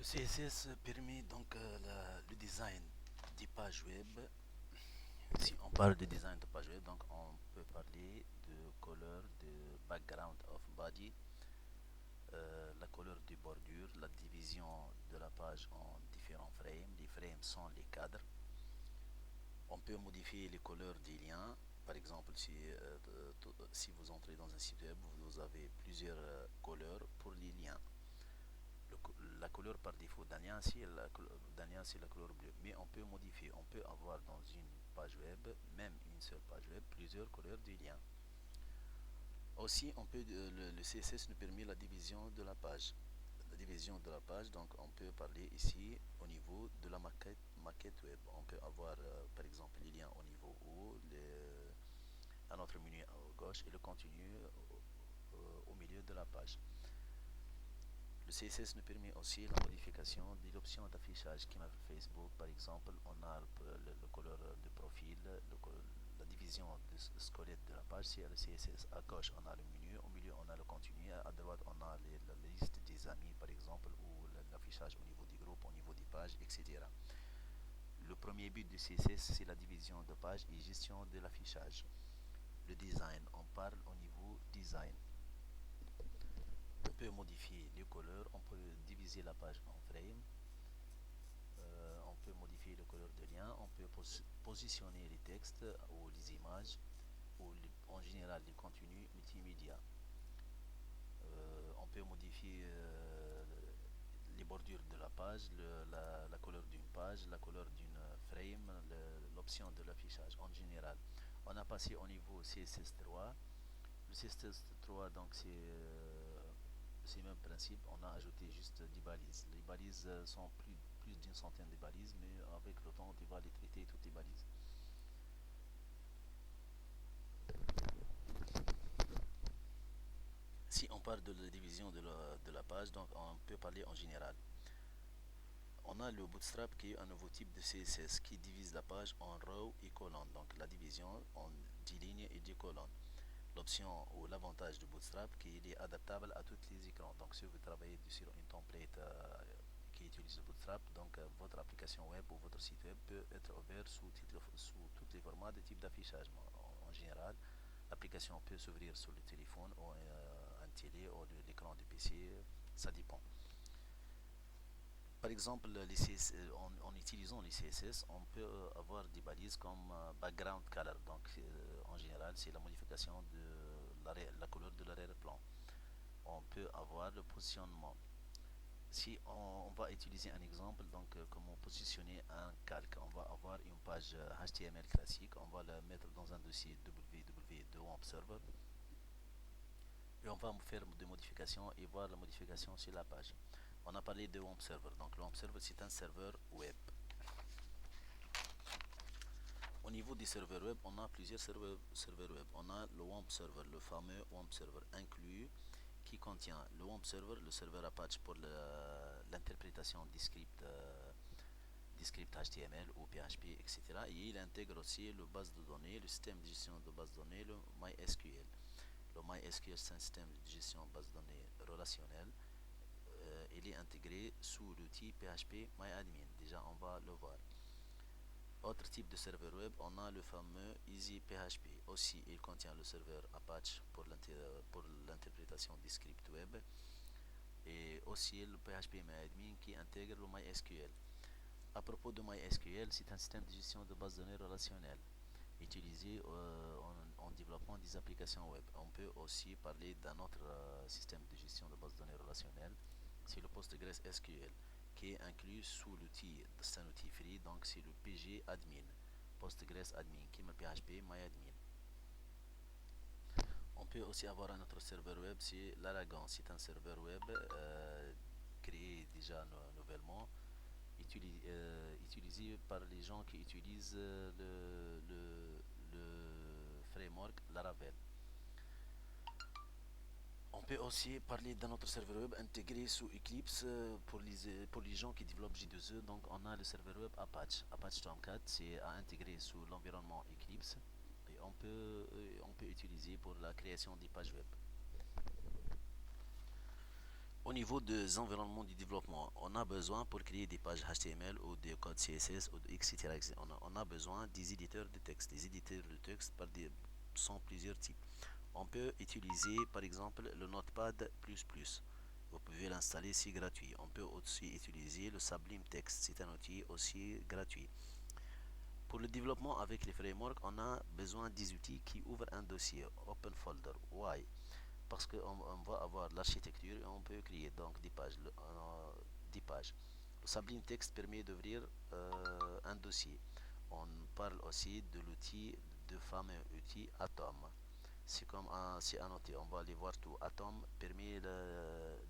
CSS permet donc le design des pages web. Si on parle de design de page web, donc on peut parler de color, de background of body, la couleur des bordures, la division de la page en différents frames. Les frames sont les cadres. On peut modifier les couleurs des liens. Par exemple, si vous entrez dans un site web, vous avez plusieurs couleurs pour les liens. La couleur par défaut d'un lien, c'est la couleur bleue. Mais on peut modifier, on peut avoir dans une page web, même une seule page web, plusieurs couleurs du lien. Aussi, le CSS nous permet la division de la page. La division de la page, donc on peut parler ici au niveau de la maquette web. On peut avoir par exemple les liens au niveau haut, un autre menu à gauche et le contenu au milieu de la page. Le CSS nous permet aussi la modification de l'option d'affichage qui m'a Facebook. Par exemple, on a le couleur de profil, la division de squelette de la page, c'est le CSS. À gauche, on a le menu, au milieu, on a le contenu, à droite, on a la liste des amis, par exemple, ou l'affichage au niveau des groupes, au niveau des pages, etc. Le premier but du CSS, c'est la division de page et gestion de l'affichage. Le design, on parle au niveau design. On peut modifier les couleurs, on peut diviser la page en frames, on peut modifier les couleurs de lien, on peut positionner les textes ou les images ou en général les contenus multimédia. On peut modifier les bordures de la page, la couleur d'une page, la couleur d'une frame, l'option de l'affichage en général. On a passé au niveau CSS3. Le CSS3, donc c'est le même principe, on a ajouté juste des balises. Les balises sont plus d'une centaine de balises, mais avec le temps, tu vas les traiter toutes les balises. Si on parle de la division de la page, donc on peut parler en général. On a le Bootstrap qui est un nouveau type de CSS qui divise la page en row et colonnes. Donc la division en 10 lignes et 10 colonnes. L'option ou l'avantage de Bootstrap qui est adaptable à tous les écrans. Donc si vous travaillez sur une template qui utilise Bootstrap, donc votre application web ou votre site web peut être ouvert sous tous les formats de type d'affichage. En général, l'application peut s'ouvrir sur le téléphone ou un télé ou l'écran du PC, ça dépend. Par exemple, en utilisant les CSS, on peut avoir des balises comme background color. Donc, en général, c'est la modification de la couleur de l'arrière-plan. On peut avoir le positionnement. Si on va utiliser un exemple, donc comment positionner un calque. On va avoir une page HTML classique, on va la mettre dans un dossier www de Web Server et on va faire des modifications et voir la modification sur la page. On a parlé de Web Server. Donc le Web Server, c'est un serveur web. Au niveau des serveurs web, on a plusieurs serveurs web. On a le Web Server, le fameux Web Server inclus, qui contient le Web Server, le serveur Apache pour l'interprétation des scripts HTML ou PHP, etc. Et il intègre aussi le base de données, le système de gestion de base de données, le MySQL. Le MySQL, c'est un système de gestion de base de données relationnel. Il est intégré sous l'outil PHP MyAdmin. Déjà, on va le voir. Autre type de serveur web, on a le fameux EasyPHP. Aussi, il contient le serveur Apache pour l'interprétation des scripts web et aussi le PHP MyAdmin qui intègre le MySQL. À propos de MySQL, c'est un système de gestion de base de données relationnelle utilisé en développement des applications web. On peut aussi parler d'un autre système de gestion de base de données relationnelle, c'est le PostgreSQL qui est inclus sous l'outil, c'est un outil free, donc c'est le PG Admin, PostgreSadmin, qui est le PHP MyAdmin. On peut aussi avoir un autre serveur web, c'est l'Aragon, c'est un serveur web créé déjà nouvellement, utilisé par les gens qui utilisent le framework Laravel. On peut aussi parler d'un autre serveur web intégré sous Eclipse pour les gens qui développent J2E. Donc on a le serveur web Apache. Apache Tomcat, c'est à intégrer sous l'environnement Eclipse et on peut utiliser pour la création des pages web. Au niveau des environnements du développement, on a besoin pour créer des pages HTML ou des codes CSS ou etc. On a besoin des éditeurs de texte. Les éditeurs de texte sont plusieurs types. On peut utiliser par exemple le Notepad++. Vous pouvez l'installer, c'est gratuit. On peut aussi utiliser le Sublime Text, c'est un outil aussi gratuit. Pour le développement avec les frameworks, on a besoin des outils qui ouvrent un dossier, Open Folder. Why? Parce qu'on va avoir l'architecture et on peut créer donc des pages. Le Sublime Text permet d'ouvrir un dossier. On parle aussi de l'outil, de fameux outil Atom. C'est un outil, on va aller voir tout. Atom permet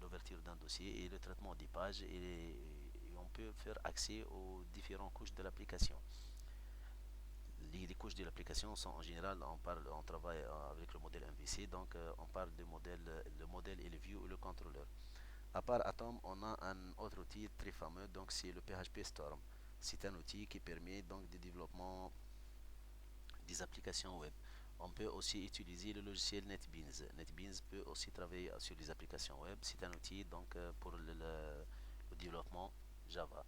l'ouverture d'un dossier et le traitement des pages et on peut faire accès aux différentes couches de l'application. Les couches de l'application sont en général, on travaille avec le modèle MVC, donc on parle du modèle, le modèle et le view et le contrôleur. À part Atom, on a un autre outil très fameux, donc c'est le PHP Storm. C'est un outil qui permet donc le développement des applications web. On peut aussi utiliser le logiciel NetBeans. NetBeans peut aussi travailler sur les applications web. C'est un outil donc pour le développement Java.